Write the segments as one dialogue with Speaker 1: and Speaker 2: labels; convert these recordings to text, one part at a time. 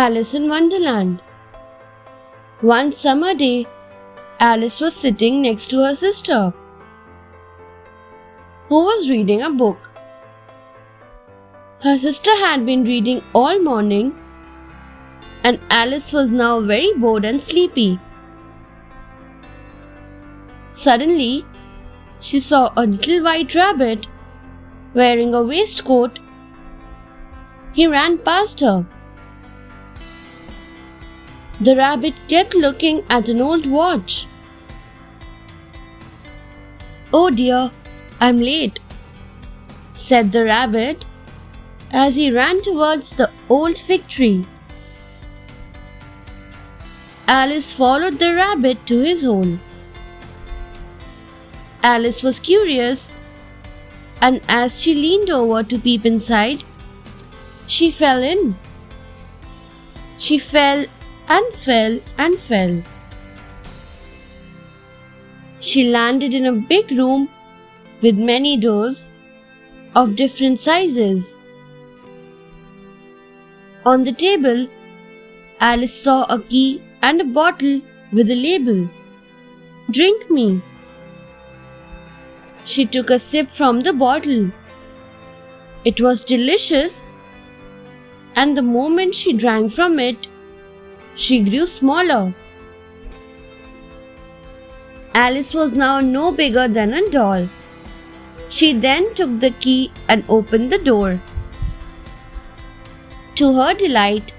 Speaker 1: Alice in Wonderland. One summer day, Alice was sitting next to her sister, who was reading a book. Her sister had been reading all morning, and Alice was now very bored and sleepy. Suddenly, she saw a little white rabbit wearing a waistcoat. He ran past her. The rabbit kept looking at an old watch. "Oh dear, I'm late," said the rabbit as he ran towards the old fig tree. Alice followed the rabbit to his hole. Alice was curious, and as she leaned over to peep inside, she fell in. She fell and fell and fell. She landed in a big room with many doors of different sizes. On the table, Alice saw a key and a bottle with a label, "Drink me." She took a sip from the bottle. It was delicious, and the moment she drank from it, she grew smaller. Alice was now no bigger than a doll. She then took the key and opened the door. To her delight,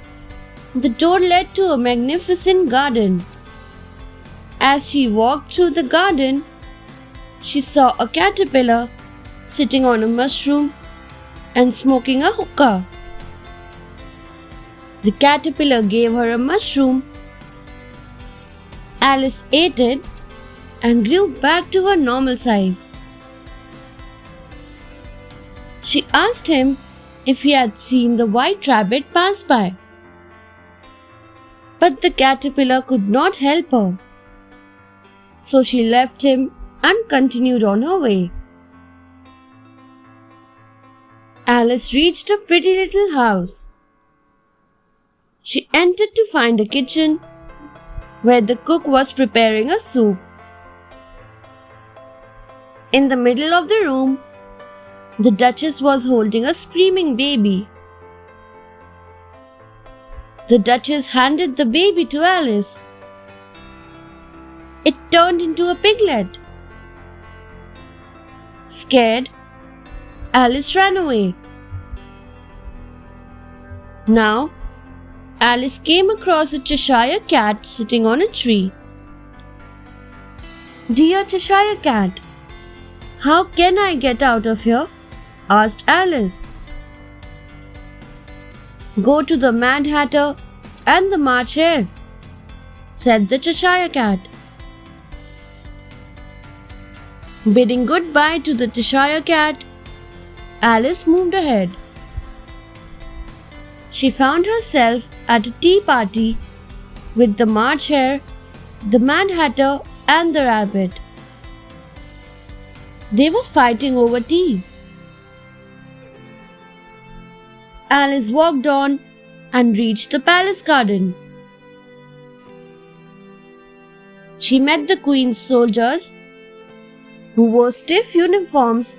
Speaker 1: the door led to a magnificent garden. As she walked through the garden, she saw a caterpillar sitting on a mushroom and smoking a hookah. The caterpillar gave her a mushroom. Alice ate it and grew back to her normal size. She asked him if he had seen the white rabbit pass by. But the caterpillar could not help her, so she left him and continued on her way. Alice reached a pretty little house. She entered to find a kitchen where the cook was preparing a soup. In the middle of the room, the Duchess was holding a screaming baby. The Duchess handed the baby to Alice. It turned into a piglet. Scared, Alice ran away. Now, Alice came across a Cheshire cat sitting on a tree. "Dear Cheshire cat, how can I get out of here?" asked Alice. "Go to the Mad Hatter and the March Hare," said the Cheshire cat. Bidding goodbye to the Cheshire cat, Alice moved ahead. She found herself at a tea party with the March Hare, the Mad Hatter, and the rabbit. They were fighting over tea. Alice walked on and reached the palace garden. She met the Queen's soldiers, who wore stiff uniforms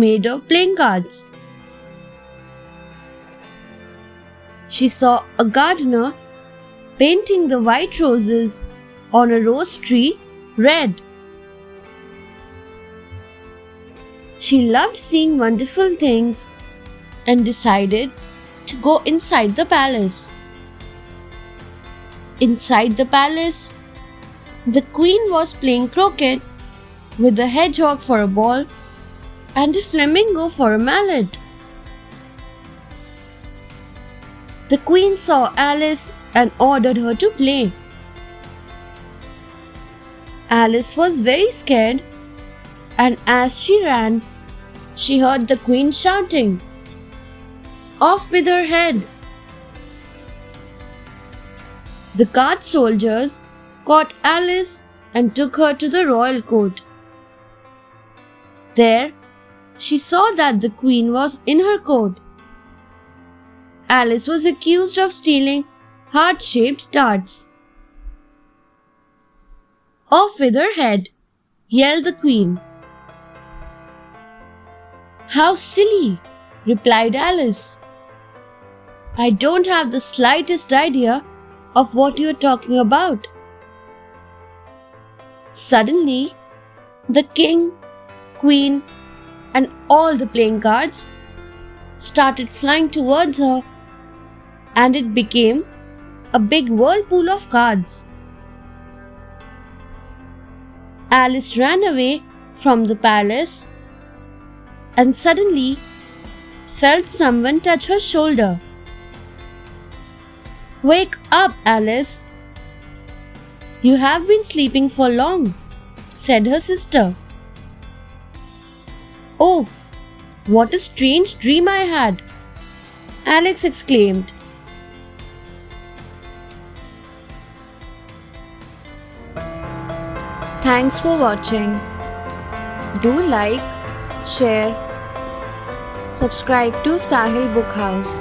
Speaker 1: made of playing cards. She saw a gardener painting the white roses on a rose tree red. She loved seeing wonderful things and decided to go inside the palace. Inside the palace, the Queen was playing croquet with a hedgehog for a ball and a flamingo for a mallet. The Queen saw Alice and ordered her to play. Alice was very scared, and as she ran, she heard the Queen shouting, "Off with her head!" The guard soldiers caught Alice and took her to the royal court. There, she saw that the Queen was in her court. Alice was accused of stealing heart-shaped darts. "Off with her head!" yelled the queen. "How silly!" replied Alice. "I don't have the slightest idea of what you are talking about." Suddenly, the king, queen, and all the playing cards started flying towards her, and it became a big whirlpool of cards. Alice ran away from the palace and suddenly felt someone touch her shoulder. "Wake up, Alice! You have been sleeping for long," said her sister. "Oh, what a strange dream I had!" Alex exclaimed.
Speaker 2: Thanks for watching. Do like, share, subscribe to Sahil Book House.